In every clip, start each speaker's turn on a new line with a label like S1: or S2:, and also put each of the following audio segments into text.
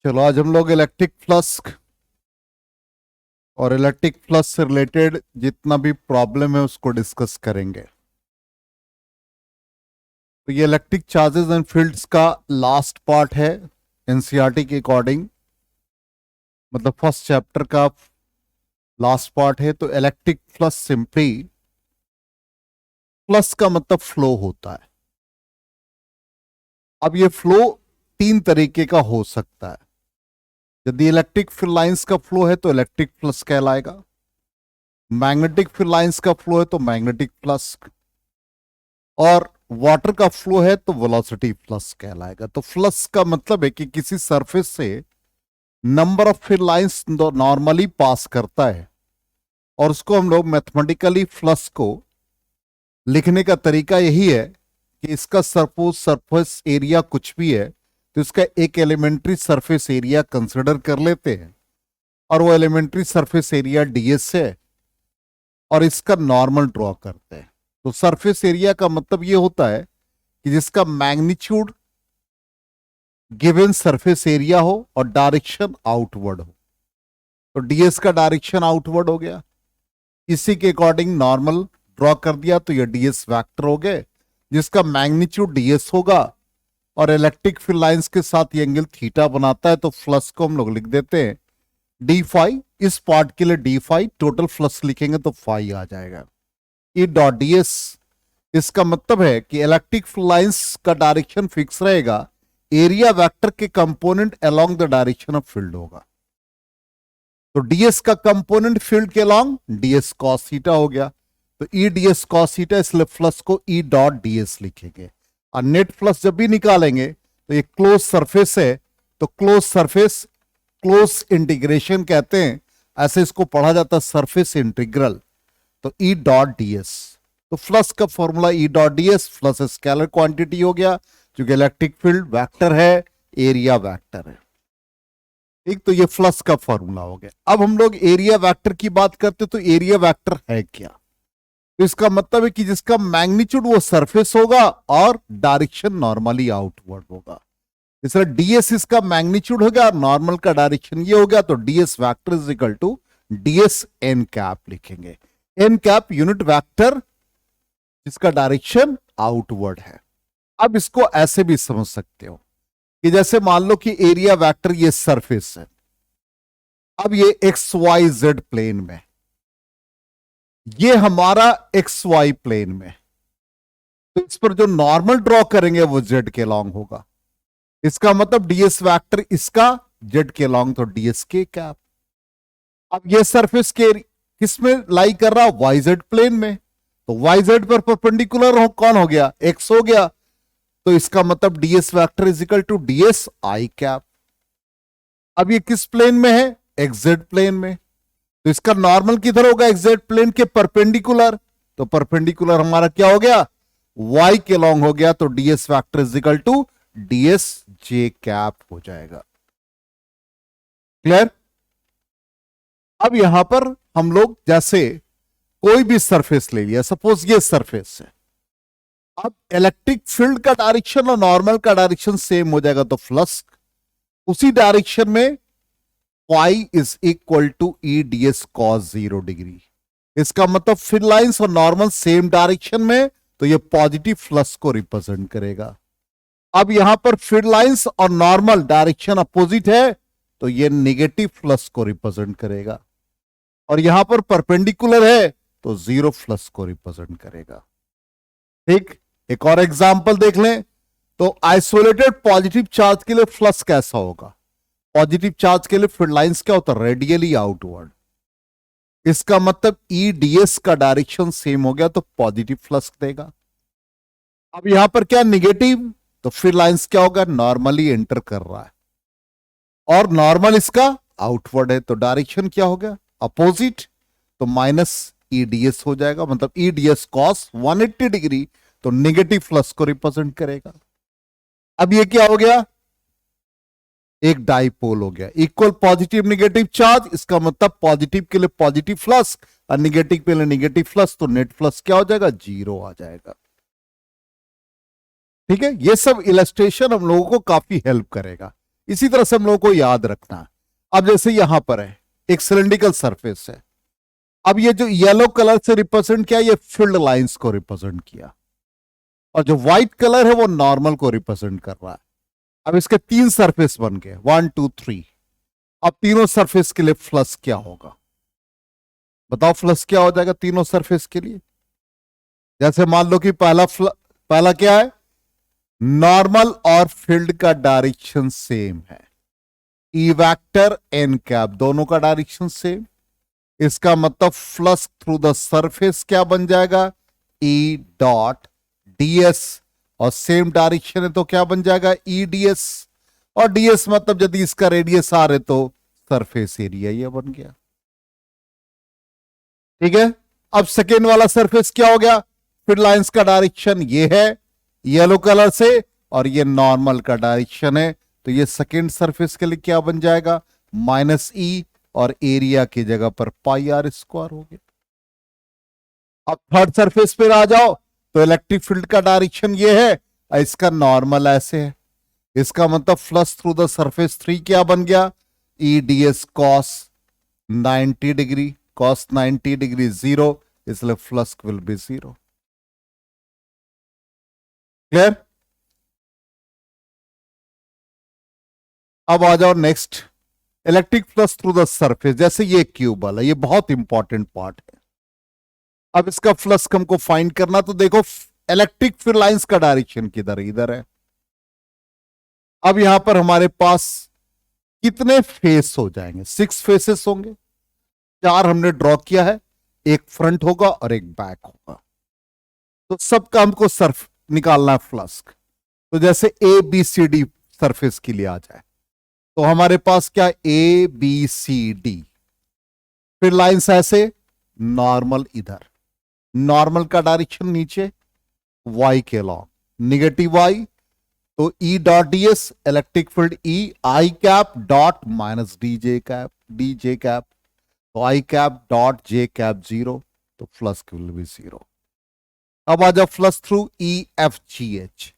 S1: चलो आज हम लोग इलेक्ट्रिक फ्लक्स और इलेक्ट्रिक फ्लक्स से रिलेटेड जितना भी प्रॉब्लम है उसको डिस्कस करेंगे। तो ये इलेक्ट्रिक चार्जेस एंड फील्ड्स का लास्ट पार्ट है एनसीईआरटी के अकॉर्डिंग, मतलब फर्स्ट चैप्टर का लास्ट पार्ट है। तो इलेक्ट्रिक फ्लक्स सिंपली, फ्लक्स का मतलब फ्लो होता है। अब ये फ्लो तीन तरीके का हो सकता है। यदि इलेक्ट्रिक फील्ड लाइंस का फ्लो है तो इलेक्ट्रिक फ्लक्स कहलाएगा, मैग्नेटिक फील्ड लाइंस का फ्लो है तो मैग्नेटिक फ्लक्स, और वाटर का फ्लो है तो वेलोसिटी फ्लक्स कहलाएगा। तो फ्लक्स का मतलब है कि किसी सरफेस से number of field lines normally pass करता है, और उसको हम लोग मैथमेटिकली फ्लक्स को लिखने का तरीका यही है कि इसका सपोज सरफेस एरिया कुछ भी है तो इसका एक एलिमेंट्री सरफेस एरिया कंसिडर कर लेते हैं, और वो एलिमेंट्री सरफेस एरिया डीएस है, और इसका नॉर्मल ड्रॉ करते हैं। तो सरफेस एरिया का मतलब ये होता है कि जिसका मैग्नीट्यूड गिवन सरफेस एरिया हो और डायरेक्शन आउटवर्ड हो। तो डीएस का डायरेक्शन आउटवर्ड हो गया, इसी के अकॉर्डिंग नॉर्मल ड्रॉ कर दिया, तो ये डीएस वेक्टर हो गए जिसका मैग्नीट्यूड डीएस होगा, और इलेक्ट्रिक फील्ड लाइंस के साथ ये एंगल थीटा बनाता है। तो फ्लक्स को हम लोग लिख देते हैं डी फाई। इस पार्ट के लिए डी फाई, टोटल फ्लक्स लिखेंगे तो फाई आ जाएगा। ई डॉट डीएस, इसका मतलब है कि इलेक्ट्रिक फील्ड लाइंस का डायरेक्शन फिक्स रहेगा, एरिया वेक्टर के component along the direction of field होगा। तो डीएस का कंपोनेंट फील्ड के अलोंग डीएस कॉस थीटा हो गया, तो ई डीएस कॉस थीटा, इसलिए फ्लक्स को ई डॉट डीएस लिखेंगे। और नेट फ्लक्स जब भी निकालेंगे तो ये क्लोज सरफेस है, तो क्लोज सरफेस क्लोज इंटीग्रेशन कहते हैं, ऐसे इसको पढ़ा जाता है सरफेस इंटीग्रल। तो ई डॉट डीएस, तो फ्लक्स का formula E dot DS, flux scalar quantity हो गया क्योंकि इलेक्ट्रिक फील्ड वेक्टर है, एरिया वेक्टर है। ठीक, तो ये फ्लक्स का फॉर्मूला हो गया। अब हम लोग एरिया वेक्टर की बात करते तो एरिया वेक्टर है क्या? तो इसका मतलब है कि जिसका मैग्नीट्यूड वो सरफेस होगा और डायरेक्शन नॉर्मली आउटवर्ड होगा। इसलिए डीएस इसका मैग्नीट्यूड हो गया और नॉर्मल का डायरेक्शन ये हो गया, तो DS vector is equal to DS N cap लिखेंगे। एन कैप यूनिट वेक्टर जिसका डायरेक्शन आउटवर्ड है। अब इसको ऐसे भी समझ सकते हो कि जैसे मान लो कि एरिया वेक्टर ये सरफेस है, अब ये एक्स वाई जेड प्लेन में, ये हमारा एक्स वाई प्लेन में, तो इस पर जो नॉर्मल ड्रॉ करेंगे वो जेड के लॉन्ग होगा। इसका मतलब डीएस वेक्टर इसका जेड के लॉन्ग, तो डीएस के कैप। अब ये सरफेस के किस में लाई कर रहा? वाई जेड प्लेन में, तो वाई जेड पर परपेंडिकुलर हो कौन हो गया? एक्स हो गया, तो इसका मतलब DS vector is equal to DS I cap. अब ये किस प्लेन में है? एक्सजेड प्लेन में, तो इसका नॉर्मल किधर होगा? एक्सजेड प्लेन के परपेंडिकुलर, तो परपेंडिकुलर हमारा क्या हो गया? वाई के लॉन्ग हो गया, तो DS vector is equal to DS J cap हो जाएगा। क्लियर? अब यहां पर हम लोग जैसे कोई भी सरफेस ले लिया, सपोज ये सरफेस है, अब इलेक्ट्रिक फील्ड का डायरेक्शन और नॉर्मल का डायरेक्शन सेम हो जाएगा, तो फ्लक्स उसी डायरेक्शन में phi is equal to E DS cos 0 degree. इसका मतलब फील्ड लाइंस और नॉर्मल सेम डायरेक्शन में, तो ये पॉजिटिव फ्लक्स को रिप्रेजेंट करेगा। अब यहां पर फील्ड लाइंस और नॉर्मल डायरेक्शन अपोजिट है, तो ये नेगेटिव फ्लक्स को रिप्रेजेंट करेगा, और यहां पर परपेंडिकुलर है तो जीरो फ्लक्स को रिप्रेजेंट करेगा। ठीक, एक और एग्जांपल देख लें। तो आइसोलेटेड पॉजिटिव चार्ज के लिए फ्लक्स कैसा होगा? पॉजिटिव चार्ज के लिए फील्ड लाइंस क्या होता है? Radially outward. इसका मतलब ई डीएस का डायरेक्शन सेम हो गया, तो पॉजिटिव फ्लक्स देगा। अब यहां पर क्या निगेटिव, तो फील्ड लाइंस क्या होगा? नॉर्मली एंटर कर रहा है, और नॉर्मल इसका आउटवर्ड है, तो डायरेक्शन क्या हो गया? अपोजिट, तो माइनस ईडीएस हो जाएगा, मतलब ईडीएस कॉस 180 डिग्री, तो नेगेटिव फ्लक्स को रिप्रेजेंट करेगा। अब ये क्या हो गया? एक डाइपोल हो गया, इक्वल पॉजिटिव नेगेटिव चार्ज, इसका मतलब पॉजिटिव के लिए पॉजिटिव फ्लक्स और नेगेटिव के लिए नेगेटिव फ्लक्स, तो नेट फ्लक्स क्या हो जाएगा? जीरो आ जाएगा। ठीक है, ये सब इलस्ट्रेशन हम लोगों को काफी हेल्प करेगा इसी तरह से हम लोगों को याद रखना है। अब जैसे यहां पर है एक सिलेंड्रिकल सरफेस है, अब ये जो येलो कलर से रिप्रेजेंट किया ये फील्ड लाइंस को रिप्रेजेंट किया, और जो व्हाइट कलर है वो नॉर्मल को रिप्रेजेंट कर रहा है। अब इसके 3 सरफेस बन गए, 1 2 3। अब तीनों सरफेस के लिए फ्लक्स क्या होगा, बताओ फ्लक्स क्या हो जाएगा तीनों सरफेस के लिए। जैसे मान लो कि पहला क्या है, नॉर्मल और फील्ड का डायरेक्शन सेम है, ई वेक्टर एन कैप दोनों का डायरेक्शन सेम, इसका मतलब फ्लक्स थ्रू द सरफेस क्या बन जाएगा, ई डॉट डीएस, और सेम डायरेक्शन है तो क्या बन जाएगा, ई डीएस, और डीएस मतलब यदि इसका रेडियस आर है तो सरफेस एरिया ये बन गया। ठीक है, अब सेकेंड वाला सरफेस क्या हो गया, फिर लाइंस का डायरेक्शन ये है येलो कलर से, और ये नॉर्मल का डायरेक्शन है, तो ये सेकेंड सरफेस के लिए क्या बन जाएगा, माइनस ई, और एरिया की जगह पर पाई आर स्क्वायर हो गया। अब थर्ड सरफेस पे आ जाओ, तो इलेक्ट्रिक फील्ड का डायरेक्शन ये है, और इसका नॉर्मल ऐसे है, इसका मतलब फ्लक्स थ्रू द सरफेस 3 क्या बन गया, E D S cos 90 degree, cos 90 degree 0, इसलिए फ्लक्स विल बी 0। क्लियर। अब आ जाओ next, electric flux through the surface, जैसे ये क्यूब वाला, ये बहुत इंपॉर्टेंट पार्ट है। अब इसका फ्लक्स हमको फाइंड करना, तो देखो इलेक्ट्रिक फील्ड लाइंस का डायरेक्शन किधर है, इधर है। अब यहां पर हमारे पास कितने फेस हो जाएंगे, 6 फेसेस होंगे, 4 हमने ड्रॉ किया है, एक फ्रंट होगा और एक बैक होगा, तो सबका हमको सर्फ निकालना है फ्लक्स। तो जैसे A B C D surface के लिए आ जाए, तो हमारे पास क्या, ए बी सी डी, फिर लाइंस ऐसे, नॉर्मल इधर, नॉर्मल का डायरेक्शन नीचे वाई के लॉन्ग, निगेटिव वाई, तो E dot D S electric field E I cap dot minus D J cap, D J cap, तो I cap dot J cap 0, तो flux will be 0। अब आ जाओ flux through ई F G H,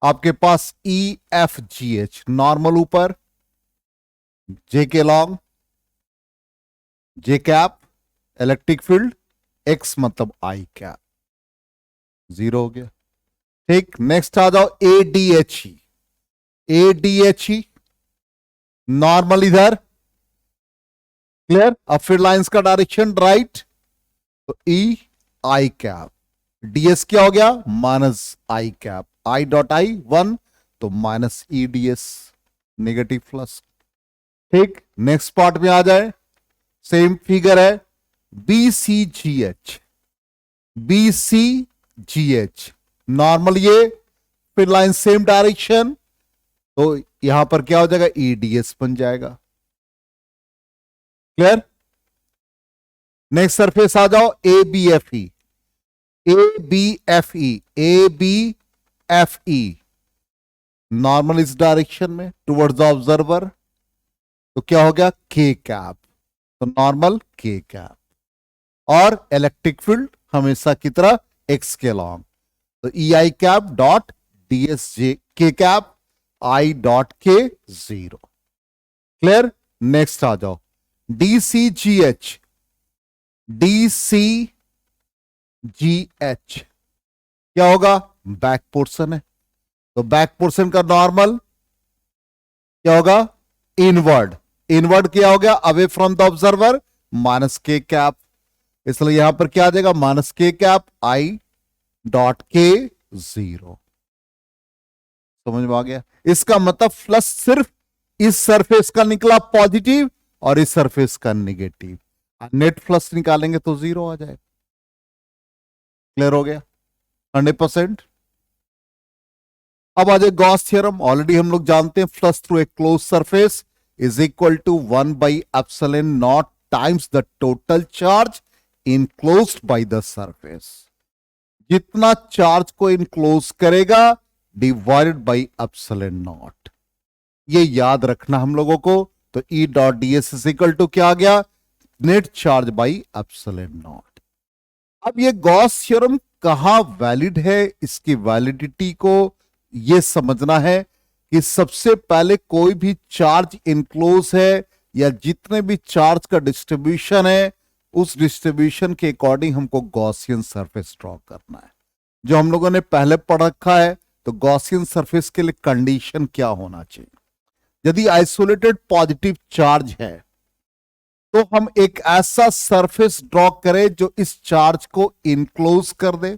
S1: आपके पास E F G H, normal ऊपर, J के along, J cap, electric field X मतलब आई कैप, 0 हो गया। ठीक, नेक्स्ट आ जाओ A D H E, A D H E normal इधर, क्लियर। अब फिर लाइंस का डायरेक्शन राइट, तो ई आई कैप, डीएस क्या हो गया, minus I cap, I dot I 1, तो minus E DS, negative flux. ठीक, नेक्स्ट पार्ट में आ जाए, सेम फिगर है, B C G H, B C G H normal, ये फिर लाइन सेम डायरेक्शन, तो यहां पर क्या हो जाएगा, ई डीएस बन जाएगा। क्लियर। नेक्स्ट सरफेस आ जाओ, A B F E, A B F E, A B F E normal इस डायरेक्शन में टुवर्ड्स द ऑब्जर्वर, तो क्या हो गया, के कैप, तो नॉर्मल के कैप, और इलेक्ट्रिक फील्ड हमेशा की तरह एक्स के लॉन्ग, तो E I cap dot D S J के कैप आई डॉट के 0। क्लियर। नेक्स्ट आ जाओ, D C G H, D C G H क्या होगा, बैक पोर्शन है, तो बैक पोर्शन का नॉर्मल क्या होगा, इनवर्ड, इनवर्ड क्या हो गया, away from the observer, minus के कैप, इसलिए यहां पर क्या आ जाएगा, माइनस के कैप आई डॉट के 0। समझ में आ गया। इसका मतलब फ्लक्स सिर्फ इस सरफेस का निकला पॉजिटिव और इस सरफेस का नेगेटिव, नेट फ्लक्स निकालेंगे तो 0 आ जाएगा। क्लियर हो गया 100%। अब आ जाए गॉस थ्योरम, ऑलरेडी हम लोग जानते हैं, flux through a close surface is equal to 1 by epsilon naught times the total charge enclosed by the surface. जितना चार्ज को इनक्लोज करेगा डिवाइडेड बाई एप्सिलॉन नॉट, ये याद रखना हम लोगों को। तो E dot D S is equal to क्या आ गया, net charge by epsilon not. अब ये गॉस थ्योरम कहां वैलिड है, इसकी वैलिडिटी को ये समझना है कि सबसे पहले कोई भी चार्ज इनक्लोज है या जितने भी चार्ज का डिस्ट्रीब्यूशन है उस डिस्ट्रीब्यूशन के अकॉर्डिंग हमको गॉसियन सरफेस ड्रॉ करना है, जो हम लोगों ने पहले पढ़ रखा है। तो गॉसियन सरफेस के लिए कंडीशन क्या होना चाहिए? यदि आइसोलेटेड पॉजिटिव चार्ज है तो हम एक ऐसा सरफेस ड्रॉ करें जो इस चार्ज को इनक्लोज कर दे।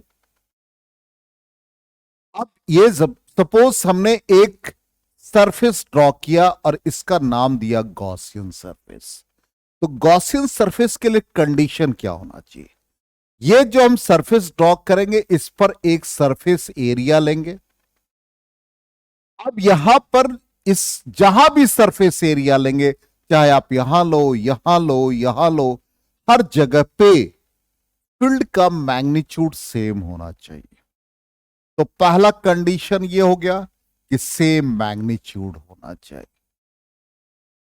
S1: अब ये सपोज हमने एक सरफेस ड्रॉ किया और इसका नाम दिया गॉसियन सरफेस। तो गॉसियन सरफेस के लिए कंडीशन क्या होना चाहिए? ये जो हम सरफेस ड्रॉ करेंगे इस पर एक सरफेस एरिया लेंगे। अब यहां पर इस जहां भी सरफेस एरिया लेंगे, चाहे आप यहां लो, यहां लो, यहां लो, हर जगह पे फील्ड का मैग्नीट्यूड सेम होना चाहिए। तो पहला कंडीशन ये हो गया कि सेम मैग्नीट्यूड होना चाहिए।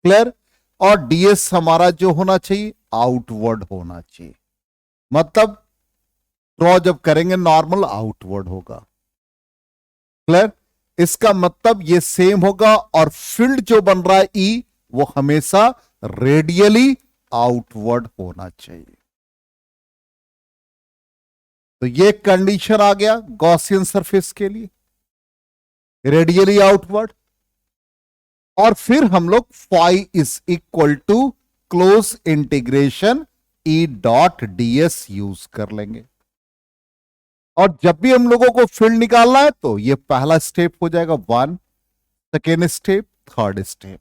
S1: क्लियर? और डीएस हमारा जो होना चाहिए आउटवर्ड होना चाहिए, मतलब ड्रॉ जब करेंगे नॉर्मल आउटवर्ड होगा। क्लियर? इसका मतलब ये सेम होगा और फील्ड जो बन रहा है ई वो हमेशा रेडियली आउटवर्ड होना चाहिए। तो ये कंडीशन आ गया गॉसियन सरफेस के लिए, रेडियली आउटवर्ड। और फिर हम लोग phi is equal to close integration E dot DS use कर लेंगे। और जब भी हम लोगों को फील्ड निकालना है तो ये पहला स्टेप हो जाएगा 1, सेकेंड स्टेप, थर्ड स्टेप,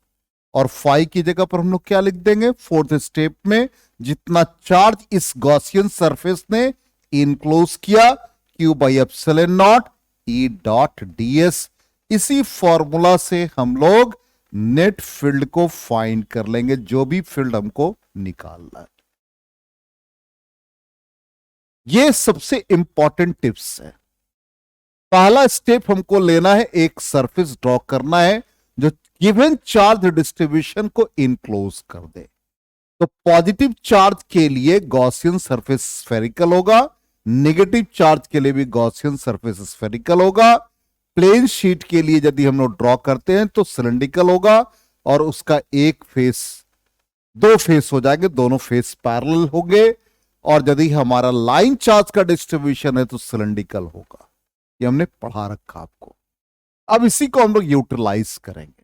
S1: और फाई की जगह पर हम लोग क्या लिख देंगे? फोर्थ स्टेप में जितना चार्ज इस गॉसियन सरफेस ने इनक्लोज किया Q by epsilon naught E dot DS. इसी फॉर्मूला से हम लोग नेट फील्ड को फाइंड कर लेंगे, जो भी फील्ड हमको निकालना है। ये सबसे इंपॉर्टेंट टिप्स है। पहला स्टेप हमको लेना है, एक सरफेस ड्रॉ करना है जो गिवन चार्ज डिस्ट्रीब्यूशन को इनक्लोज कर दे। तो पॉजिटिव चार्ज के लिए गॉसियन सरफेस स्फेरिकल होगा, नेगेटिव चार्ज के लिए भी गॉसियन सरफेस स्फेरिकल होगा। प्लेन शीट के लिए यदि हम लोग ड्रॉ करते हैं तो सिलिंड्रिकल होगा और उसका एक फेस, दो फेस हो जाएंगे, दोनों फेस पैरेलल होंगे। और यदि हमारा लाइन चार्ज का डिस्ट्रीब्यूशन है तो सिलिंड्रिकल होगा। ये हमने पढ़ा रखा आपको। अब इसी को हम लोग यूटिलाइज करेंगे,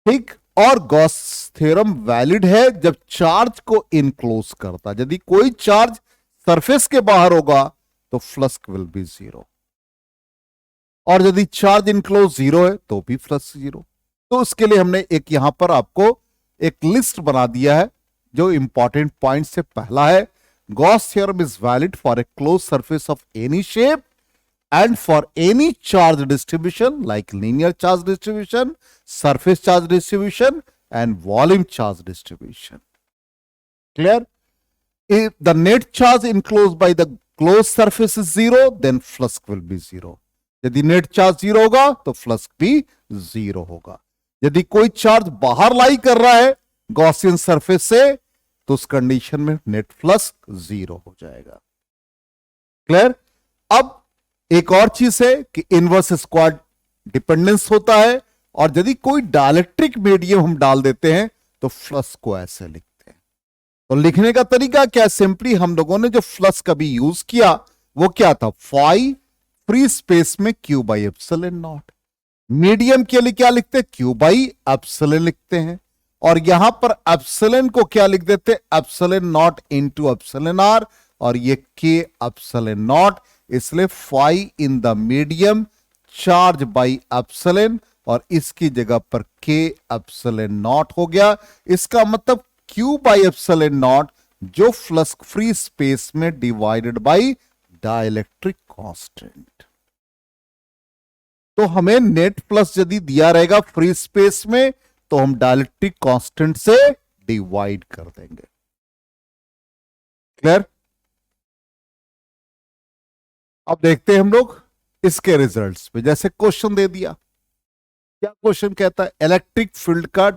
S1: ठीक। और गॉस थ्योरम वैलिड है जब चार्ज को इनक्लोज करता। यदि कोई चार्ज सरफेस के बाहर होगा तो फ्लक्स विल बी 0, और यदि चार्ज इनक्लोज 0 है तो भी फ्लक्स 0। तो उसके लिए हमने एक यहां पर आपको एक लिस्ट बना दिया है जो इंपॉर्टेंट पॉइंट से पहला है, Gauss theorem is valid for a close surface of any shape and for any charge distribution like linear charge distribution, surface charge distribution and volume charge distribution. Clear? If the net charge enclosed by the closed surface is 0, then flux will be 0. यदि net charge 0 होगा तो flux भी 0 होगा। यदि कोई charge बाहर लाई कर रहा है गॉसियन सरफेस से तो उस कंडीशन में नेट फ्लक्स 0 हो जाएगा। क्लियर? अब एक और चीज है कि इनवर्स स्क्वायर डिपेंडेंस होता है, और यदि कोई डाइलेक्ट्रिक मीडियम हम डाल देते हैं तो फ्लक्स को ऐसे लिखते हैं। तो लिखने का तरीका क्या? सिंपली हम लोगों ने जो फ्लक्स कभी यूज किया वो क्या था? फाई फ्री स्पेस में Q by epsilon not. Medium के लिए क्या लिखते हैं? क्यू बाई एप्सिलॉन लिखते हैं। और यहां पर एप्सिलॉन को क्या लिख देते? Epsilon naught into epsilon R, और ये के एप्सिलॉन नॉट। इसलिए phi in the medium charge by epsilon, और इसकी जगह पर के एप्सिलॉन नॉट हो गया। इसका मतलब क्यू बाई एप्सिलॉन नॉट जो फ्लक्स फ्री स्पेस में डिवाइडेड बाई डाइलेक्ट्रिक कांस्टेंट। तो हमें नेट फ्लक्स यदि दिया रहेगा फ्री स्पेस में तो हम डाइलेक्ट्रिक कांस्टेंट से डिवाइड कर देंगे। क्लियर? अब देखते हैं हम लोग इसके रिजल्ट्स पे। जैसे क्वेश्चन दे दिया, क्या क्वेश्चन कहता है? इलेक्ट्रिक फील्ड का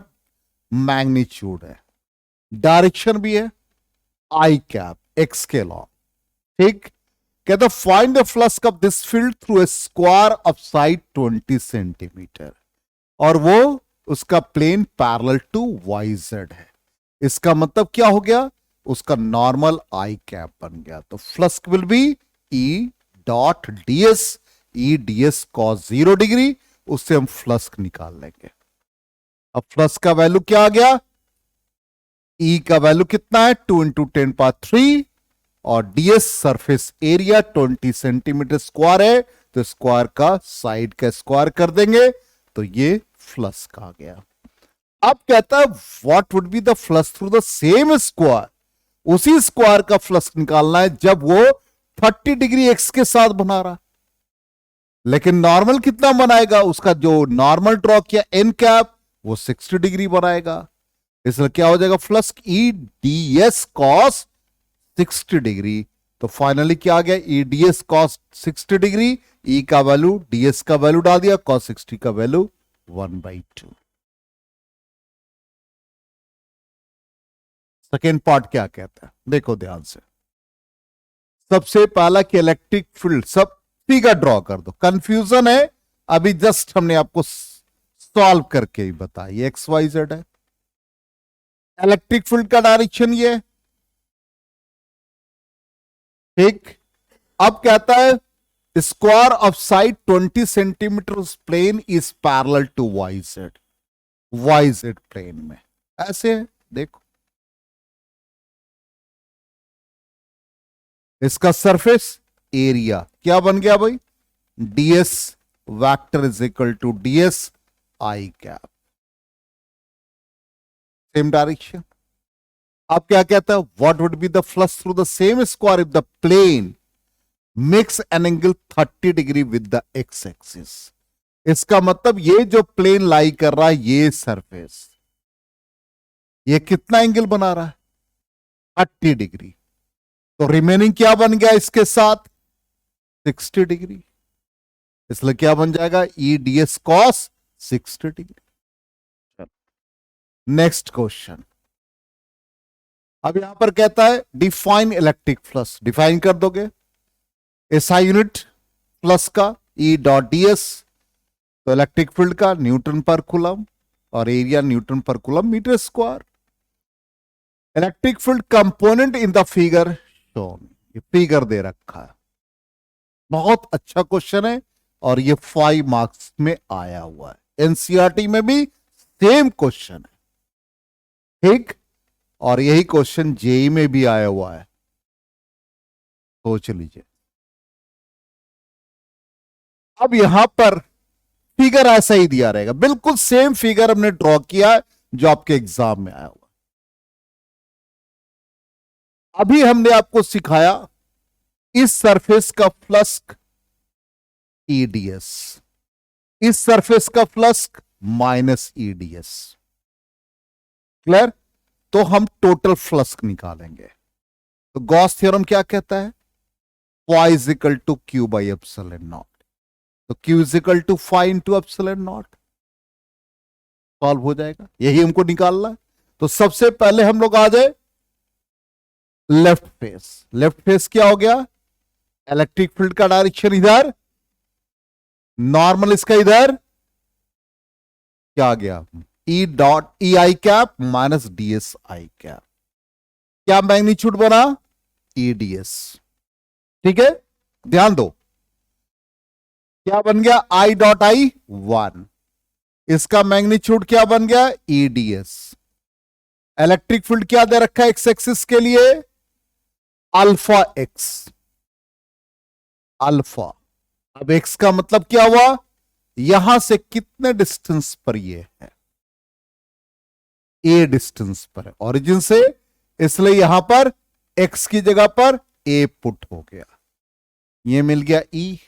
S1: मैग्नीट्यूड है, डायरेक्शन भी है आई कैप एक्स के लॉ, ठीक। कहता find the flux of this field through a square of side 20 centimetre. और वो उसका plane parallel to Y Z है। इसका मतलब क्या हो गया, उसका नॉर्मल आई कैप बन गया। तो flux will be E dot DS, E DS cos 0 degree, उससे हम फ्लक्स निकाल लेंगे। अब फ्लक्स का वैल्यू क्या आ गया, ई का वैल्यू कितना है 2 इंटू 10⁻³ और DS surface area 20 centimetre square है, तो स्क्वायर का साइड का स्क्वायर कर देंगे, तो ये फ्लक्स का आ गया। अब कहता है what would be the flux through the same square, उसी स्क्वायर का फ्लक्स निकालना है जब वो 30 डिग्री एक्स के साथ बना रहा। लेकिन नॉर्मल कितना बनाएगा, उसका जो नॉर्मल ड्रॉ किया एन कैप वो 60 डिग्री बनाएगा। इसलिए क्या हो जाएगा, flux E D S cos 60 degree. तो फाइनली क्या आ गया, E D S cos 60 degree, E का वैल्यू डीएस का वैल्यू डाल दिया, कॉस 60 का वैल्यू 1/2। सेकेंड पार्ट क्या कहता है, देखो ध्यान से। सबसे पहला कि इलेक्ट्रिक फील्ड, सब फिगर ड्रॉ कर दो, कंफ्यूजन है अभी जस्ट हमने आपको सॉल्व करके ही बताया। एक्स वाई जेड है, इलेक्ट्रिक फील्ड का डायरेक्शन ये, ठीक। अब कहता है square of side 20 centimetre plane is parallel to Y Z plane में, ऐसे है देखो। इसका सरफेस एरिया क्या बन गया भाई, DS vector is equal to DS I cap, same direction. अब क्या कहता है, what would be the flux through the same square if the plane makes an angle 30 degree with the X axis. इसका मतलब ये जो प्लेन लाई कर रहा है, ये सरफेस, ये कितना एंगल बना रहा है, 30 डिग्री। तो रिमेनिंग क्या बन गया इसके साथ, 60 डिग्री। इसलिए क्या बन जाएगा, ई D S cos 60 degree. Next question. अब यहां पर कहता है डिफाइन इलेक्ट्रिक फ्लक्स, डिफाइन कर दोगे एसआई यूनिट फ्लक्स का, ई डॉट डीएस, तो इलेक्ट्रिक फील्ड का न्यूटन पर कूलम और एरिया न्यूटन पर coulomb metre square. Electric field component in the figure shown, ये फिगर दे रखा है, बहुत अच्छा क्वेश्चन है और ये 5 मार्क्स में आया हुआ है। एनसीईआरटी में भी सेम क्वेश्चन है, ठीक। और यही क्वेश्चन जेई में भी आया हुआ है, सोच लीजिए। अब यहां पर फिगर ऐसा ही दिया रहेगा, बिल्कुल सेम फिगर हमने ड्रॉ किया जो आपके एग्जाम में आया हुआ। अभी हमने आपको सिखाया इस सरफेस का फ्लक्स ईडीएस, इस सरफेस का फ्लक्स माइनस ईडीएस, क्लियर। तो हम टोटल फ्लक्स निकालेंगे। तो गॉस थ्योरम क्या कहता है, y is equal to Q by epsilon not, तो q is equal to 5 into epsilon naught, solve हो जाएगा, यही हमको निकालना है। तो सबसे पहले हम लोग आ जाए लेफ्ट फेस। लेफ्ट फेस क्या हो गया, इलेक्ट्रिक फील्ड का डायरेक्शन इधर, नॉर्मल इसका इधर, क्या आ गया, E dot E I cap minus DS I cap, क्या मैग्नीट्यूड बना, ईडीएस, ठीक है। ध्यान दो क्या बन गया, आई डॉट आई 1, इसका मैग्नीट्यूड क्या बन गया, ईडीएस। इलेक्ट्रिक फील्ड क्या दे रखा है एक्स एक्सिस के लिए, अल्फा एक्स, अल्फा। अब एक्स का मतलब क्या हुआ, यहां से कितने डिस्टेंस पर ये है, ए डिस्टेंस पर है ओरिजिन से, इसलिए यहां पर एक्स की जगह पर ए पुट हो गया, ये मिल गया ई।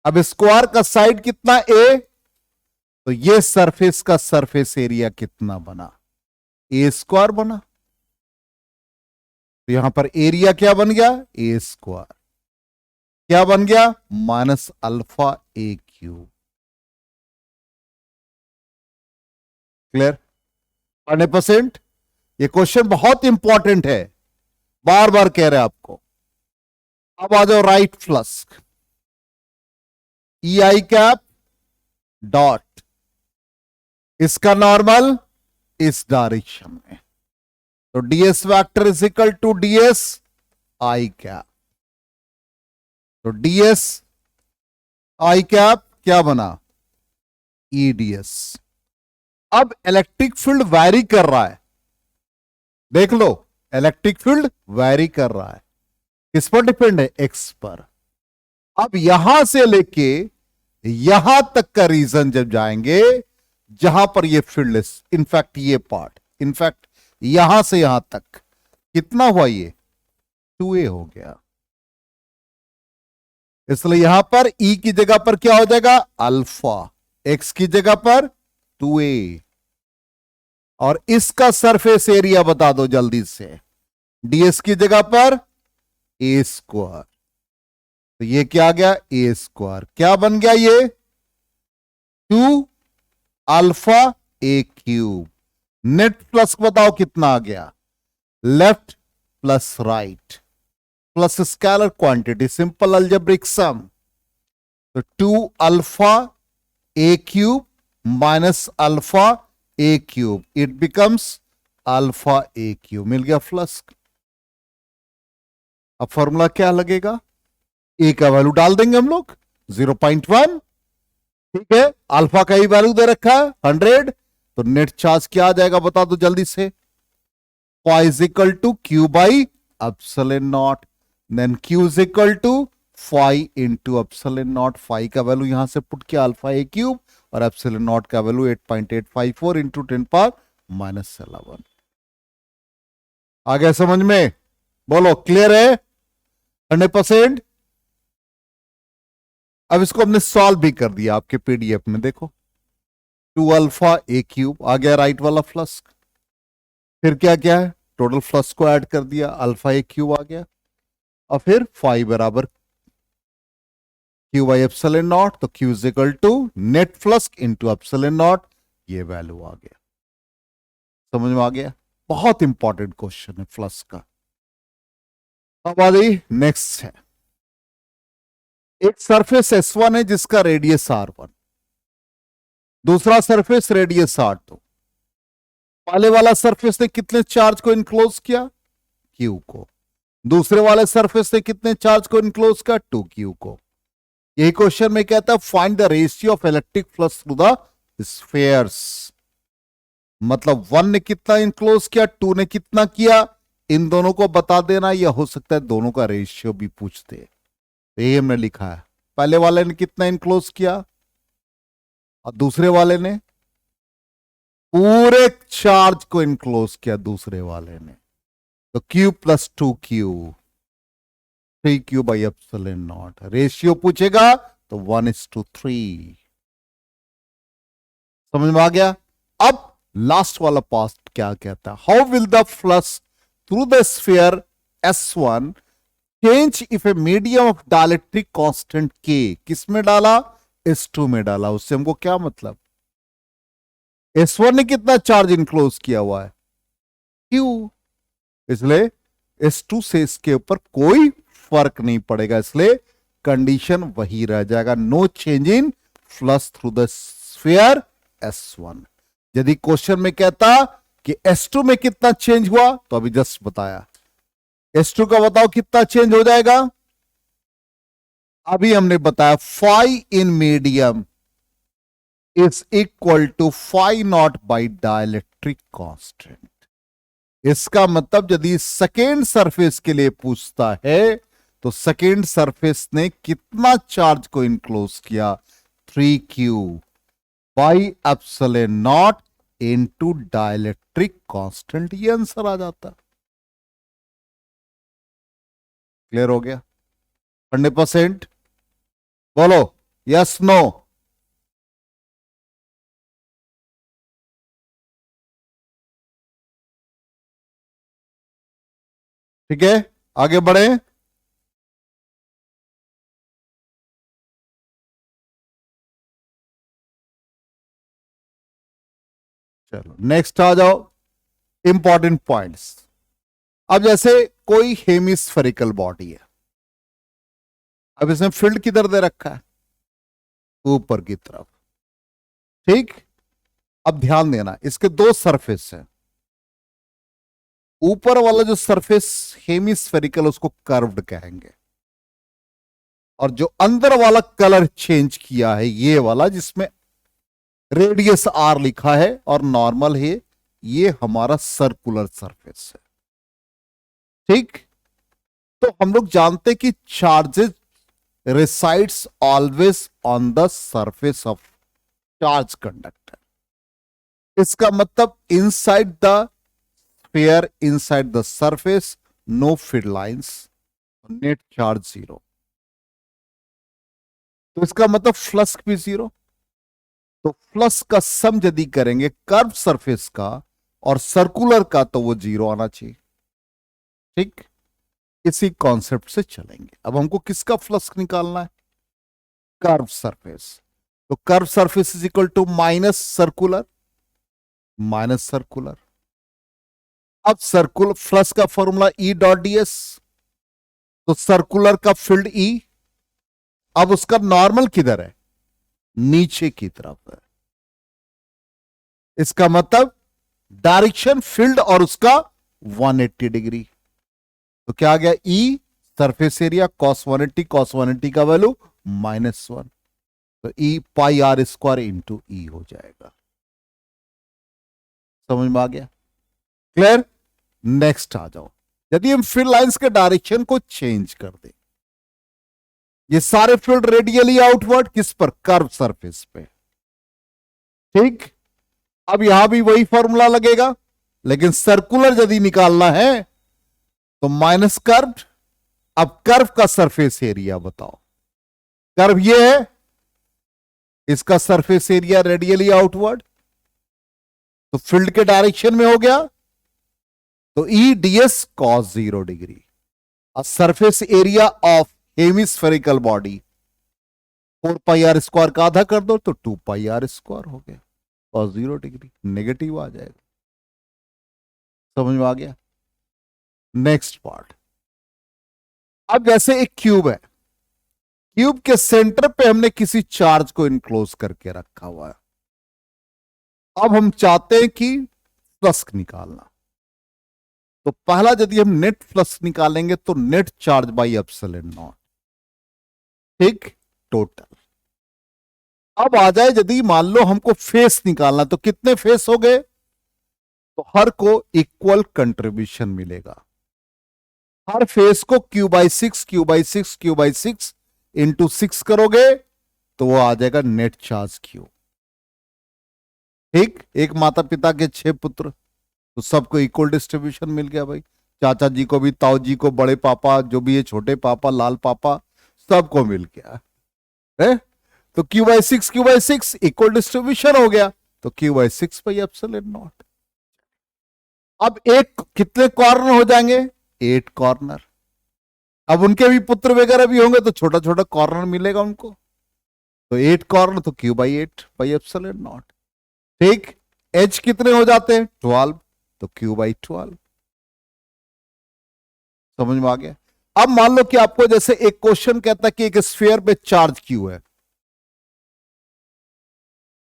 S1: अब स्क्वायर का साइड कितना ए, तो ये सरफेस का सरफेस एरिया कितना बना, ए स्क्वायर बना। तो यहां पर एरिया क्या बन गया, ए स्क्वायर, क्या बन गया, minus alpha A cube, clear 100%। ये क्वेश्चन बहुत इंपॉर्टेंट है, बार बार कह रहे हैं आपको। अब आ जाओ right flux, E I cap dot इसका नॉर्मल इस डायरेक्शन में, तो ds vector is equal to ds I cap. तो ds आई कैप क्या बना, eds। अब इलेक्ट्रिक फील्ड वैरी कर रहा है, देख लो, इलेक्ट्रिक फील्ड वैरी कर रहा है, किस पर डिपेंड है, x पर। अब यहां से लेके यहां तक का रीजन जब जाएंगे जहां पर ये फील्ड, इनफैक्ट ये पार्ट, इनफैक्ट यहां से यहां तक कितना हुआ, ये 2a हो गया। इसलिए यहां पर E की जगह पर क्या हो जाएगा, अल्फा, x की जगह पर 2a। और इसका सरफेस एरिया बता दो जल्दी से, ds की जगह पर a स्क्वायर, तो ये क्या आ गया, a स्क्वायर, क्या बन गया ये 2 alpha a cube. Net plus बताओ कितना आ गया, left plus right plus scalar quantity, simple algebraic sum. तो 2 alpha a cube minus alpha a cube, it becomes alpha a cube, मिल गया फ्लस्क। अब फॉर्मूला क्या लगेगा, ए का वैल्यू डाल देंगे हम लोग 0.1, ठीक है, अल्फा का ही वैल्यू दे रखा है 100, तो नेट चार्ज क्या आ जाएगा बता दो जल्दी से, phi is equal to Q by epsilon naught, then Q is equal to phi into epsilon naught. Phi का वैल्यू यहां से पुट किया अल्फा ए क्यूब, और एप्सिलॉन नॉट का वैल्यू 8.854 इंटू 10⁻⁻11। आ गया समझ में, बोलो क्लियर है 100%। अब इसको हमने सॉल्व भी कर दिया आपके पीडीएफ में, देखो 2 अल्फा ए क्यूब आ गया राइट वाला फ्लस्क, फिर क्या क्या है, टोटल फ्लस्क को ऐड कर दिया, अल्फा ए क्यूब आ गया, और फिर फाई बराबर क्यू बाई एप्सिलॉन नॉट, तो Q is equal to net flux into epsilon not, ये वैल्यू आ गया। समझ में आ गया, बहुत इंपॉर्टेंट क्वेश्चन है फ्लस्क का। अब आ गई नेक्स्ट है, एक सरफेस S1 है जिसका रेडियस R1, दूसरा सरफेस रेडियस R2। पहले वाला सरफेस ने कितने चार्ज को इनक्लोज किया, Q को, दूसरे वाले सरफेस ने कितने चार्ज को इनक्लोज किया, 2Q को। यही क्वेश्चन में कहता है find the ratio of electric flux through the spheres, मतलब 1 ने कितना इनक्लोज किया, 2 ने कितना किया, इन दोनों को बता देना, या हो सकता है दोनों का रेशियो भी पूछते। तो यही हमने लिखा है, पहले वाले ने कितना इनक्लोज किया और दूसरे वाले ने पूरे चार्ज को इनक्लोज किया दूसरे वाले ने, तो Q plus 2Q 3Q by epsilon not. Ratio पूछेगा तो 1:3। समझ में आ गया। अब लास्ट वाला पार्ट क्या कहता है, how will the flux through the sphere S1 change if a medium of dielectric constant K, किस में डाला, S2 में डाला। उससे हमको क्या मतलब, S1 ने कितना चार्ज इनक्लोज किया हुआ है, Q, इसलिए S2 से इसके ऊपर कोई फर्क नहीं पड़ेगा, इसलिए कंडीशन वही रह जाएगा, no change in flux through the sphere S1। यदि क्वेश्चन में कहता कि S2 में कितना चेंज हुआ, तो अभी जस्ट बताया, S2 का बताओ कितना चेंज हो जाएगा, अभी हमने बताया phi in medium is equal to phi naught by dielectric constant. इसका मतलब यदि सेकेंड सरफेस के लिए पूछता है तो सेकेंड सरफेस ने कितना चार्ज को इनक्लोज किया, 3Q by epsilon naught into dielectric constant, ये आंसर आ जाता। क्लियर हो गया 100%, बोलो यस नो। ठीक है, आगे बढ़े। चलो नेक्स्ट आ जाओ, इंपॉर्टेंट पॉइंट्स। अब जैसे कोई हेमिस्फेरिकल बॉडी है, अब इसमें फील्ड किधर दे रखा है, ऊपर की तरफ, ठीक। अब ध्यान देना, इसके दो सरफेस है। ऊपर वाला जो सरफेस हेमिस्फेरिकल उसको कर्व्ड कहेंगे, और जो अंदर वाला कलर चेंज किया है ये वाला जिसमें रेडियस आर लिखा है और नॉर्मल है, ये हमारा सर्कुलर सरफेस है। ठीक, तो हम लोग जानते हैं कि charges resides always on the surface of charge conductor। इसका मतलब inside the sphere, inside the surface, no field lines, net charge 0। तो इसका मतलब फ्लक्स भी 0। तो फ्लक्स का सम यदि करेंगे कर्व सरफेस का और सर्कुलर का तो वो 0 आना चाहिए। ठीक, इसी कॉन्सेप्ट से चलेंगे। अब हमको किसका फ्लक्स निकालना है? Curve surface. तो curve surface is equal to minus circular, minus circular. अब सर्कुलर फ्लक्स का फॉर्मूला ई डॉट डीएस, तो सर्कुलर का फील्ड ई। अब उसका नॉर्मल किधर है? नीचे की तरफ है। इसका मतलब डायरेक्शन फील्ड और उसका 180 डिग्री। तो क्या आ गया? ई सरफेस एरिया कॉस 180, कॉस 180 का वैल्यू -1, तो ई पाई आर स्क्वायर इंटू ई हो जाएगा। समझ में आ गया? क्लियर? नेक्स्ट आ जाओ। यदि हम फील्ड लाइंस के डायरेक्शन को चेंज कर दें, ये सारे फील्ड रेडियली आउटवर्ड, किस पर? कर्व सरफेस पे। ठीक, अब यहां भी वही फॉर्मूला लगेगा, लेकिन सर्कुलर यदि निकालना है तो माइनस कर्व। अब कर्व का सरफेस एरिया बताओ। कर्व ये है, इसका सरफेस एरिया रेडियली आउटवर्ड, तो फील्ड के डायरेक्शन में हो गया, तो ई डीएस कॉस 0 डिग्री। अब surface area of hemispherical body 4 pi R square का आधा कर दो तो 2 पाई आर स्क्वायर हो गया, कॉस 0 डिग्री नेगेटिव आ जाएगा। समझ में आ गया? Next part. अब जैसे एक क्यूब है, क्यूब के सेंटर पे हमने किसी चार्ज को इनक्लोज करके रखा हुआ है। अब हम चाहते हैं कि फ्लक्स निकालना, तो पहला यदि हम नेट फ्लक्स निकालेंगे तो net charge by epsilon not. ठीक, टोटल। अब आ जाए यदि मान लो हमको फेस निकालना, तो कितने फेस हो गए? तो हर को इक्वल कंट्रीब्यूशन मिलेगा। हर फेस को Q by 6 Q by 6 Q by 6 into 6 करोगे तो वो आ जाएगा नेट चार्ज क्यू। ठीक, एक माता पिता के 6 पुत्र, तो सबको इक्वल डिस्ट्रीब्यूशन मिल गया भाई। चाचा जी को भी, ताऊ जी को, बड़े पापा जो भी है, छोटे पापा, लाल पापा, सबको मिल गया है। तो क्यू बाई 6 इक्वल डिस्ट्रीब्यूशन हो गया, तो Q by 6 by epsilon not. अब एक कितने कॉर्नर हो जाएंगे? 8 कॉर्नर। अब उनके भी पुत्र वगैरह भी होंगे तो छोटा छोटा कॉर्नर मिलेगा उनको, तो 8 कॉर्नर, तो Q by 8 by epsilon not. ठीक, एच कितने हो जाते हैं? 12, तो क्यू बाई 12। समझ में आ गया? अब मान लो कि आपको जैसे एक क्वेश्चन कहता है कि एक स्फीयर पे चार्ज क्यू है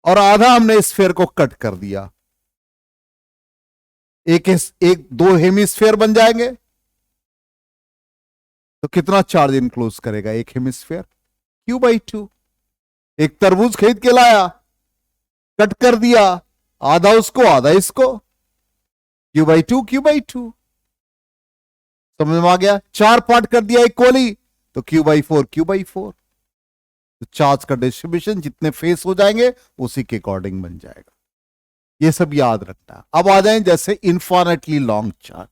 S1: और आधा हमने स्फीयर को कट कर दिया, एक दो हेमिस्फीयर बन जाएंगे, तो कितना चार्ज इनक्लोज करेगा एक हेमिस्फीयर? Q by 2। एक तरबूज खरीद के लाया, कट कर दिया, आधा उसको आधा इसको, क्यू बाई 2 क्यू बाई 2। समझ में आ गया? 4 पार्ट कर दिया इक्वली, तो क्यू बाई 4 क्यू बाई 4। तो चार्ज का डिस्ट्रीब्यूशन जितने फेस हो जाएंगे उसी के अकॉर्डिंग बन जाएगा। ये सब याद रखना। अब आ जाए जैसे इनफाइनेटली लॉन्ग चार्ज,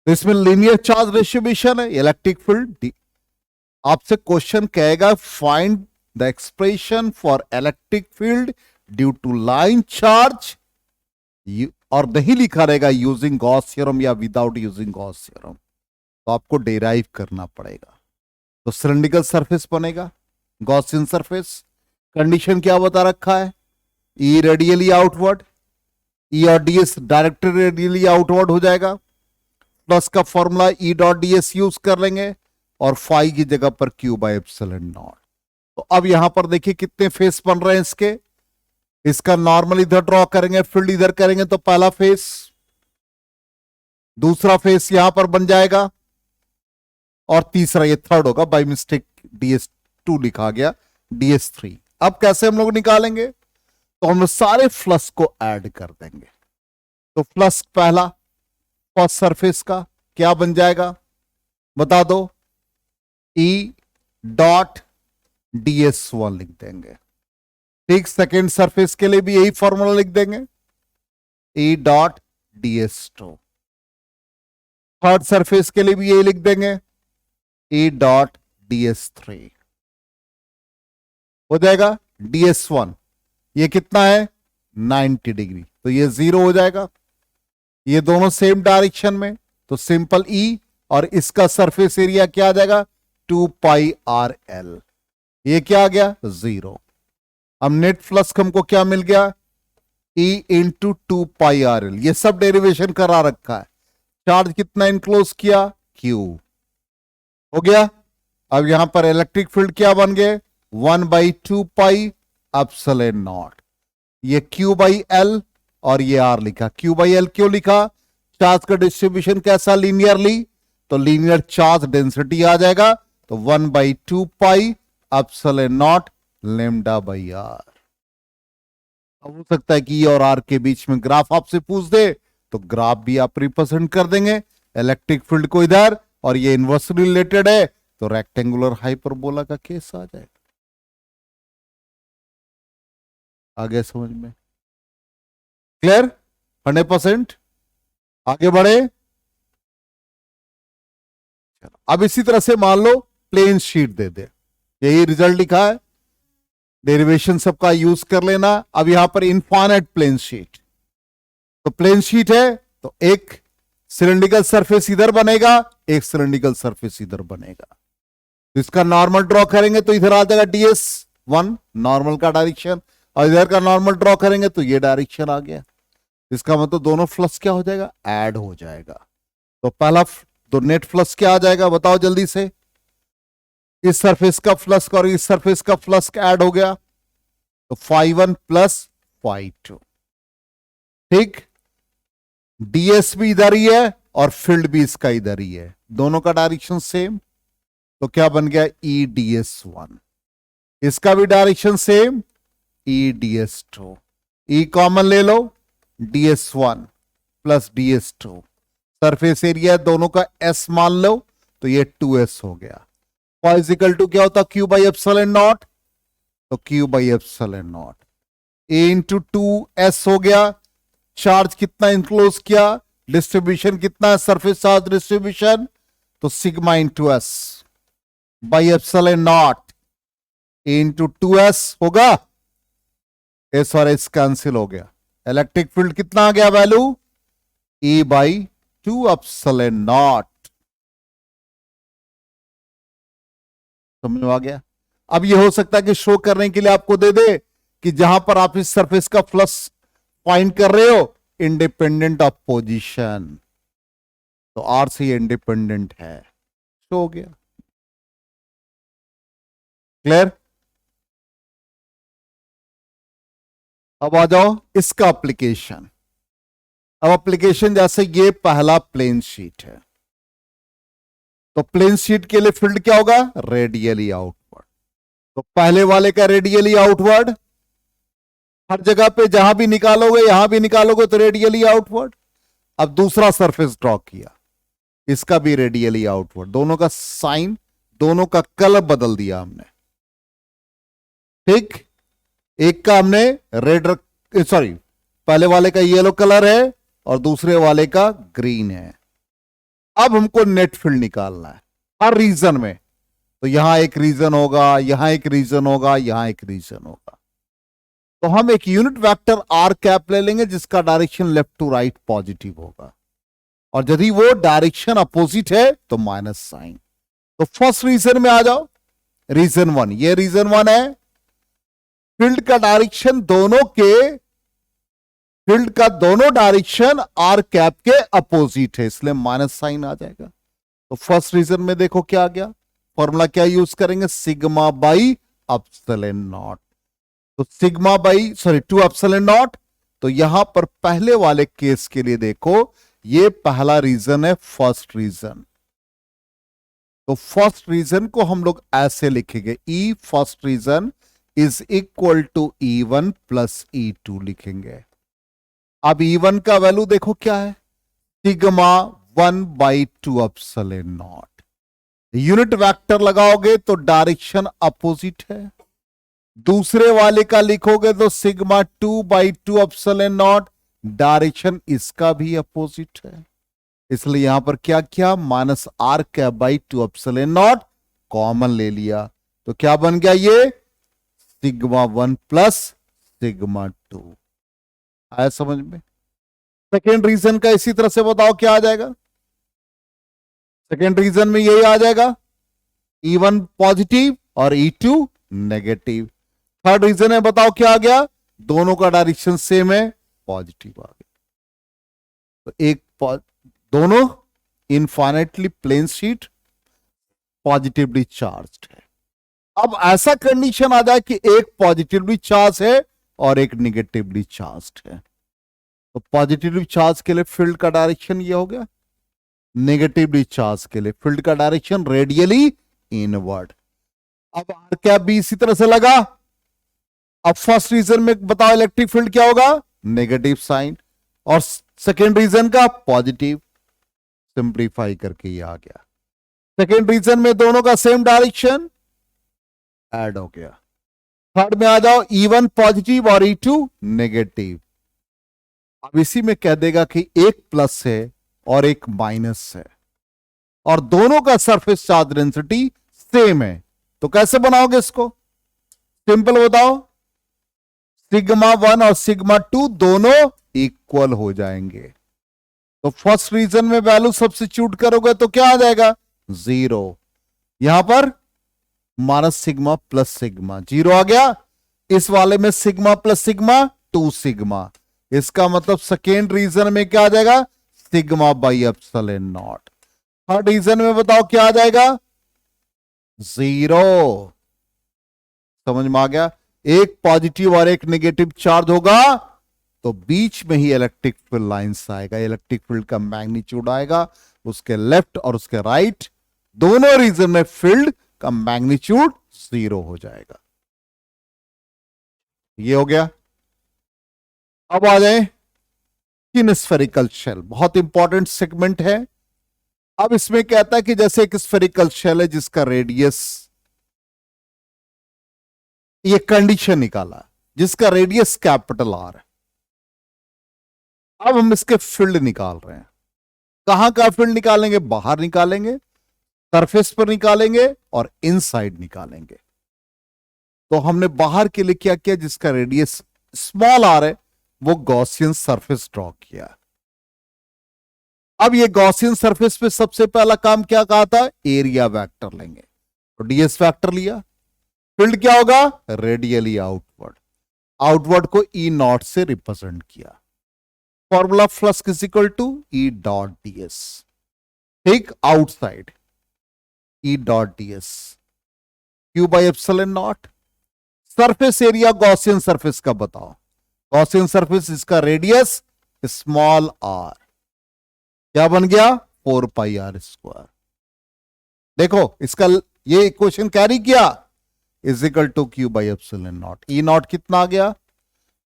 S1: तो इसमें लीनियर चार्ज डिस्ट्रीब्यूशन है, इलेक्ट्रिक फील्ड। आपसे क्वेश्चन कहेगा find the expression for electric field due to line charge, और नहीं लिखा रहेगा यूजिंग गॉस थ्योरम या विदाउट यूजिंग गॉस थ्योरम, तो आपको डेराइव करना पड़ेगा। तो सिलिंड्रिकल सरफेस बनेगा, गॉसियन सरफेस। कंडीशन क्या बता रखा है? ई रेडियली आउटवर्ड, ई और डीएस डायरेक्टली रेडियली आउटवर्ड हो जाएगा। प्लस का formula E dot DS use कर लेंगे और फाई की जगह पर क्यू बाई एप्सिलॉन नॉट। तो अब यहां पर देखिए कितने फेस बन रहे हैं इसके? इसका नॉर्मल इधर ड्रॉ करेंगे, फील्ड इधर करेंगे तो पहला फेस, दूसरा फेस यहां पर बन जाएगा, और तीसरा ये थर्ड होगा, बाय मिस्टेक DS2 लिखा गया, DS3। अब कैसे हम लोग निकालेंगे, तो हम सारे फ्लक्स को ऐड कर देंगे। तो फ्लक्स पहला फर्स्ट सरफेस का क्या बन जाएगा बता दो, E.DS1 लिख देंगे। ठीक, सेकेंड सरफेस के लिए भी यही फॉर्मूला लिख देंगे, E.DS2। थर्ड सरफेस के लिए भी यही लिख देंगे, E.DS3। हो जाएगा DS1, ये कितना है 90 डिग्री, तो ये 0 हो जाएगा। ये दोनों सेम डायरेक्शन में, तो सिंपल E और इसका सरफेस एरिया क्या आ जाएगा 2πRL, ये क्या आ गया 0। अब नेट फ्लक्स हमको क्या मिल गया, E इंटू 2πRL, ये सब डेरिवेशन करा रखा है। चार्ज कितना इनक्लोज किया, Q हो गया। अब यहां पर इलेक्ट्रिक फील्ड क्या बन गए 1/2πε0, ये Q/L और ये R लिखा। Q/L क्यों लिखा, चार्ज का डिस्ट्रीब्यूशन कैसा लीनियरली, तो लीनियर चार्ज डेंसिटी आ जाएगा, तो 1/2πε0 λ/R। अब हो सकता है कि E और R के बीच में ग्राफ आपसे पूछ दे, तो ग्राफ भी आप रिप्रेजेंट कर देंगे इलेक्ट्रिक फील्ड को इधर, और ये इनवर्सली रिलेटेड है, तो रेक्टेंगुलर हाइपरबोला का केस आ जाएगा। आगे समझ में क्लियर 100%। आगे बढ़े, अब इसी तरह से मान लो प्लेन शीट दे दे, यही रिजल्ट लिखा है, डेरिवेशन सबका यूज कर लेना। अब यहां पर इनफाइनाइट प्लेन शीट, तो प्लेन शीट है तो एक सिलेंड्रिकल सरफेस इधर बनेगा, एक सिलेंड्रिकल सरफेस इधर बनेगा। तो इसका नॉर्मल ड्रॉ करेंगे तो इधर आ जाएगा DS1 नॉर्मल का डायरेक्शन, और इधर का नॉर्मल ड्रॉ करेंगे तो ये डायरेक्शन आ गया। इसका मतलब दोनों फ्लक्स क्या हो जाएगा, ऐड हो जाएगा। तो पहला तो नेट फ्लक्स क्या आ जाएगा बताओ जल्दी से, इस सरफेस का फ्लक्स और इस सरफेस का फ्लक्स ऐड हो गया, तो φ1 प्लस φ2। ठीक, DS भी इधर ही है और फील्ड भी इसका इधर ही है, दोनों का डायरेक्शन सेम, तो क्या बन गया EDS1। इसका भी direction same, EDS2। E common ले लो, DS1 plus DS2, surface area दोनों का S मान लो, तो ये 2S हो गया। इक्वल टू क्या होता Q/ε0, तो Q/ε0 A इंटू 2S हो गया। चार्ज कितना इंक्लोज किया, डिस्ट्रीब्यूशन कितना है, सरफेस चार्ज डिस्ट्रीब्यूशन, तो sigma into S by ε0 into 2S होगा, S और S कैंसिल हो गया। इलेक्ट्रिक फील्ड कितना आ गया वैल्यू, E/2ε0। समझ में आ गया। अब ये हो सकता है कि शो करने के लिए आपको दे दे कि जहां पर आप इस सरफेस का फ्लक्स फाइंड कर रहे हो इंडिपेंडेंट ऑफ पोजीशन, तो R से इंडिपेंडेंट है, शो हो गया। क्लियर। अब आ जाओ इसका एप्लीकेशन। अब एप्लीकेशन जैसे ये पहला प्लेन शीट है, तो प्लेन शीट के लिए फील्ड क्या होगा, रेडियली आउटवर्ड। तो पहले वाले का रेडियली आउटवर्ड, हर जगह पे जहां भी निकालोगे यहां भी निकालोगे तो रेडियली आउटवर्ड। अब दूसरा सरफेस ड्रॉ किया, इसका भी रेडियली आउटवर्ड, दोनों का साइन, दोनों का कलर बदल दिया हमने। ठीक, एक का हमने रेड सॉरी पहले वाले का येलो कलर है और दूसरे वाले का ग्रीन है। अब हमको नेट फील्ड निकालना है हर रीजन में, तो यहां एक रीजन होगा, यहां एक रीजन होगा, यहां एक रीजन होगा। तो हम एक यूनिट वेक्टर R कैप ले लेंगे जिसका direction left to right positive होगा, और यदि वो डायरेक्शन अपोजिट है तो माइनस साइन। तो फर्स्ट रीजन में आ जाओ, रीजन 1, ये रीजन 1 है। फील्ड का डायरेक्शन फील्ड का दोनों डायरेक्शन R कैप के अपोजिट है, इसलिए माइनस साइन आ जाएगा। तो फर्स्ट रीजन में देखो क्या आ गया, फॉर्मूला क्या यूज करेंगे, सिग्मा बाई ε0। तो सिग्मा बाई 2 एप्सिलॉन नॉट। तो यहां पर पहले वाले केस के लिए देखो, ये पहला रीजन है, फर्स्ट रीजन। तो फर्स्ट रीजन को हम लोग ऐसे लिखेंगे, E first region is equal to E1 plus E2 लिखेंगे। अब E1 का वैल्यू देखो क्या है, sigma 1/2 epsilon nought. Unit vector लगाओगे तो डायरेक्शन अपोजिट है। दूसरे वाले का लिखोगे तो सिग्मा 2/2 एप्सिलॉन नॉट, डायरेक्शन इसका भी अपोजिट है। इसलिए यहां पर क्या किया, -r/2 एप्सिलॉन नॉट कॉमन ले लिया। तो क्या बन गया, ये सिग्मा 1 प्लस सिग्मा 2। आया समझ में? सेकेंड रीजन का इसी तरह से बताओ क्या आ जाएगा। सेकेंड रीजन में यही आ जाएगा, E1 पॉजिटिव और E2 नेगेटिव। थर्ड रीजन है, बताओ क्या आ गया, दोनों का डायरेक्शन सेम है, पॉजिटिव आ गया। तो एक दोनों infinitely plane sheet positively charged है। अब ऐसा कंडीशन आ जाए कि एक पॉजिटिवली चार्ज है और एक निगेटिवली चार्ज्ड है। तो पॉजिटिवली चार्ज के लिए फील्ड का डायरेक्शन ये हो गया, नेगेटिवली चार्ज के लिए फील्ड का डायरेक्शन रेडियली इनवर्ड। अब आर कैप भी इसी तरह से लगा। अब फर्स्ट रीजन में बताओ इलेक्ट्रिक फील्ड क्या होगा, नेगेटिव साइन, और सेकेंड रीजन का पॉजिटिव। सिंप्लीफाई करके ये आ गया। सेकेंड रीजन में दोनों का सेम डायरेक्शन, ऐड हो गया। थर्ड में आ जाओ, E1 पॉजिटिव और E2 नेगेटिव। अब इसी में कह देगा कि एक प्लस है और एक माइनस है और दोनों का सरफेस चार्ज डेंसिटी सेम है। तो कैसे बनाओगे इसको, सिंपल बताओ, सिग्मा 1 और सिग्मा 2 दोनों इक्वल हो जाएंगे। तो फर्स्ट रीजन में वैल्यू सब्स्टिट्यूट करोगे तो क्या आ जाएगा, 0। यहां पर माइनस सिग्मा प्लस सिग्मा, 0 आ गया। इस वाले में सिग्मा प्लस सिग्मा 2 सिग्मा। इसका मतलब सेकेंड रीजन में क्या आ जाएगा, sigma by epsilon naught. Third region में बताओ क्या आ जाएगा, 0। समझ में आ गया? एक पॉजिटिव और एक नेगेटिव चार्ज होगा तो बीच में ही इलेक्ट्रिक फील्ड लाइंस आएगा, इलेक्ट्रिक फील्ड का मैग्नीट्यूड आएगा। उसके लेफ्ट और उसके राइट दोनों रीजन में फील्ड का मैग्नीट्यूड 0 हो जाएगा। ये हो गया। अब आ जाए इन स्फेरिकल शेल, बहुत इंपॉर्टेंट सेगमेंट है। अब इसमें कहता है कि जैसे एक स्फेरिकल शेल है जिसका रेडियस, ये कंडीशन निकाला जिसका रेडियस कैपिटल आर है। अब हम इसके फील्ड निकाल रहे हैं। कहां का फील्ड निकालेंगे, बाहर निकालेंगे, सरफेस पर निकालेंगे और इनसाइड निकालेंगे। तो हमने बाहर के लिए क्या किया, जिसका रेडियस स्मॉल आर है वो गॉसियन सरफेस ड्रॉ किया। अब ये गॉसियन सरफेस पे सबसे पहला काम क्या कहा था, एरिया वेक्टर लेंगे। तो डीएस वेक्टर लिया, फील्ड क्या होगा, रेडियली आउटवर्ड, आउटवर्ड को ई नॉट से रिप्रेजेंट किया। Formula flux is equal to E dot D S, ठीक, outside E dot D S Q by epsilon nought. Surface area Gaussian surface का बताओ, गॉसियन सरफेस इसका रेडियस स्मॉल आर, क्या बन गया 4 पाई आर स्क्वायर। देखो इसका ये इक्वेशन कैरी किया, is equal to Q by epsilon naught. E naught कितना आ गया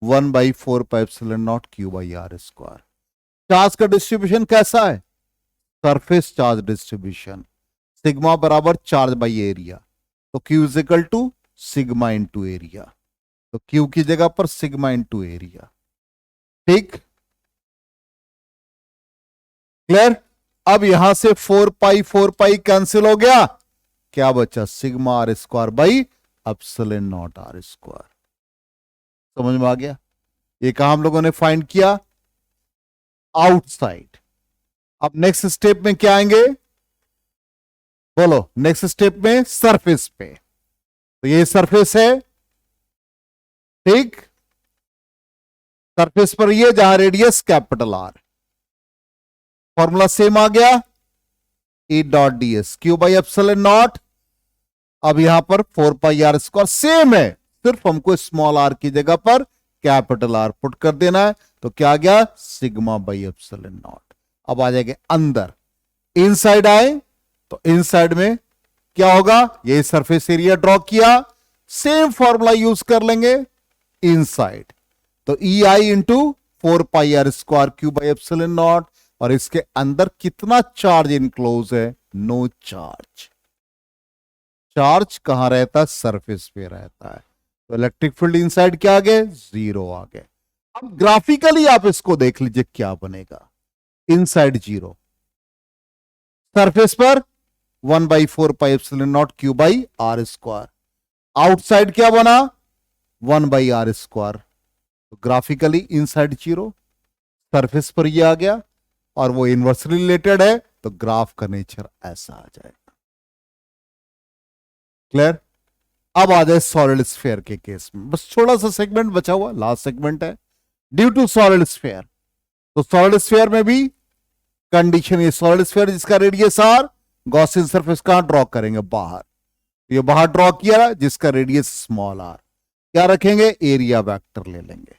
S1: 1/4 pi epsilon naught q by r square. Charge का डिस्ट्रीब्यूशन कैसा है, सरफेस चार्ज डिस्ट्रीब्यूशन, सिग्मा बराबर चार्ज बाई एरिया। तो Q is equal to sigma into area, तो q की जगह पर सिग्मा इंटू एरिया, ठीक, क्लियर। अब यहां से 4 पाई कैंसिल हो गया, क्या बचा, sigma r square by epsilon naught r square. समझ में आ गया? ये कहा हम लोगों ने फाइंड किया आउटसाइड। अब नेक्स्ट स्टेप में क्या आएंगे, बोलो, नेक्स्ट स्टेप में सरफेस पे। तो ये सरफेस है, ठीक, सरफेस पर ये जहां radius capital R, formula same आ गया, E dot D S Q by epsilon not. अब यहां पर 4 पाई आर स्क्वायर सेम है, सिर्फ हमको स्मॉल आर की जगह पर कैपिटल आर पुट कर देना है, तो क्या आ गया सिग्मा बाई एप्सिलॉन नॉट। अब आ जाएंगे अंदर, इनसाइड आए तो इनसाइड में क्या होगा, ये सरफेस एरिया ड्रॉ किया, सेम फॉर्मूला यूज कर लेंगे इनसाइड, तो E I into 4πr² Q by epsilon naught, और इसके अंदर कितना चार्ज इनक्लोज है, नो चार्ज। चार्ज कहां रहता है, सरफेस पे रहता है, तो इलेक्ट्रिक फील्ड इनसाइड क्या आ गए, 0 आ गए। अब ग्राफिकली आप इसको देख लीजिए क्या बनेगा, इनसाइड 0, सरफेस पर 1/4πε0 क्यू बाई r², आउटसाइड क्या बना 1/r², तो ग्राफिकली इनसाइड 0, सरफेस पर ये आ गया, और वो इनवर्सली रिलेटेड है, तो ग्राफ का नेचर ऐसा आ जाएगा। क्लियर। अब आ जाए सॉलिड स्फीयर के केस में, बस थोड़ा सा सेगमेंट बचा हुआ, लास्ट सेगमेंट है, ड्यू टू सॉलिड स्फीयर। तो सॉलिड स्फीयर में भी कंडीशन, ये सॉलिड स्फीयर जिसका रेडियस आर, गॉसियन सरफेस कहां ड्रॉ करेंगे, बाहर, ये बाहर ड्रॉ किया जिसका रेडियस स्मॉल आर, क्या रखेंगे, एरिया वेक्टर ले लेंगे,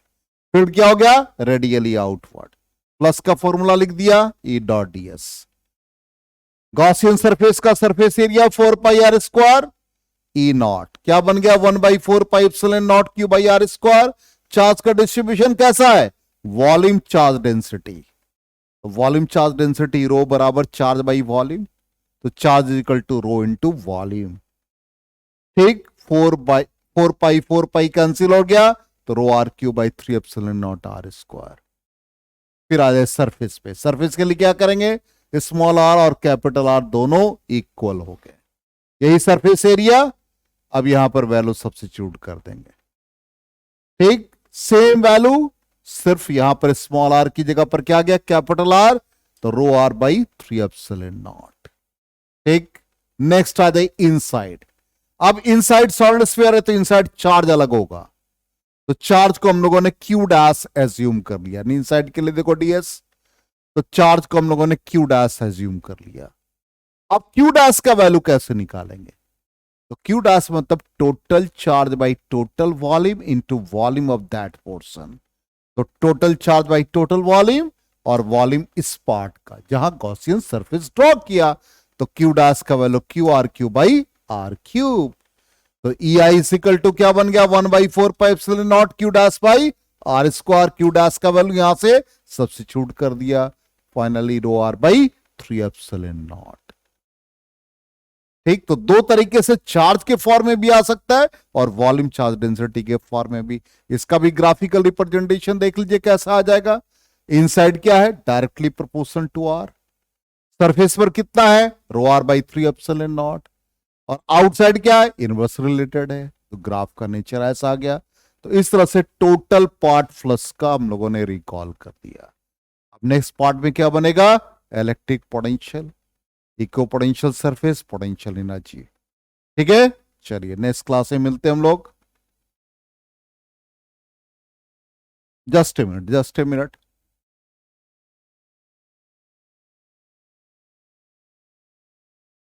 S1: फिर क्या हो गया, रेडियली आउटवर्ड, प्लस का फॉर्मूला लिख दिया, E dot D S. Gaussian surface का surface area 4πr², E naught क्या बन गया 1/4πε0 क्यू बाई r²। चार्ज का डिस्ट्रीब्यूशन कैसा है, volume charge density, volume charge density rho बराबर चार्ज बाई वॉल्यूम, तो charge is equal to rho into volume. ठीक, 4 पाई कैंसिल हो गया, तो रो आर क्यू बाई 3ε0 r²। फिर आ जाए सरफेस पे, सरफेस के लिए क्या करेंगे, स्मॉल आर और कैपिटल आर दोनों इक्वल हो गए, यही सरफेस एरिया। अब यहां पर वैल्यू सब्स्टिट्यूट कर देंगे, ठीक, सेम वैल्यू, सिर्फ यहां पर स्मॉल आर की जगह पर क्या आ गया, कैपिटल आर, तो रो आर बाई 3ε0। ठीक, नेक्स्ट आ जाए इनसाइड। अब इनसाइड सॉलिड स्फीयर है, तो इनसाइड चार्ज अलग होगा, तो चार्ज को हम लोगों ने क्यू डैश एज्यूम कर लिया, इनसाइड के लिए देखो डीएस, तो चार्ज को हम लोगों ने क्यू डैश एज्यूम कर लिया। अब क्यू डैश का वैल्यू कैसे निकालेंगे, तो क्यू डैश मतलब total charge by total volume into volume of that portion, तो total charge by total volume, और वॉल्यूम इस पार्ट का जहां गॉसियन सरफेस ड्रॉ किया, तो क्यू डैश का value Q R Q by R cube, तो ई आई इक्वल टू क्या बन गया 1/4πε0 Q dash by r², Q dash का वैल्यू यहां से सब्स्टिट्यूट कर दिया, फाइनली रो आर बाई 3ε0। ठीक, तो दो तरीके से चार्ज के फॉर्म में भी आ सकता है और वॉल्यूम चार्ज डेंसिटी के फॉर्म में भी। इसका भी ग्राफिकल रिप्रेजेंटेशन देख लीजिए कैसा आ जाएगा। इनसाइड क्या है, directly proportional to r, surface पर कितना है, रो आर बाई 3ε0, और आउटसाइड क्या है, इनवर्स रिलेटेड है, तो ग्राफ का नेचर ऐसा आ गया। तो इस तरह से टोटल पार्ट फ्लक्स का हम लोगों ने रिकॉल कर दिया। अब नेक्स्ट पार्ट में क्या बनेगा, electric potential, equipotential surface, potential energy. ठीक है, चलिए नेक्स्ट क्लास में मिलते हैं हम लोग। Just a minute,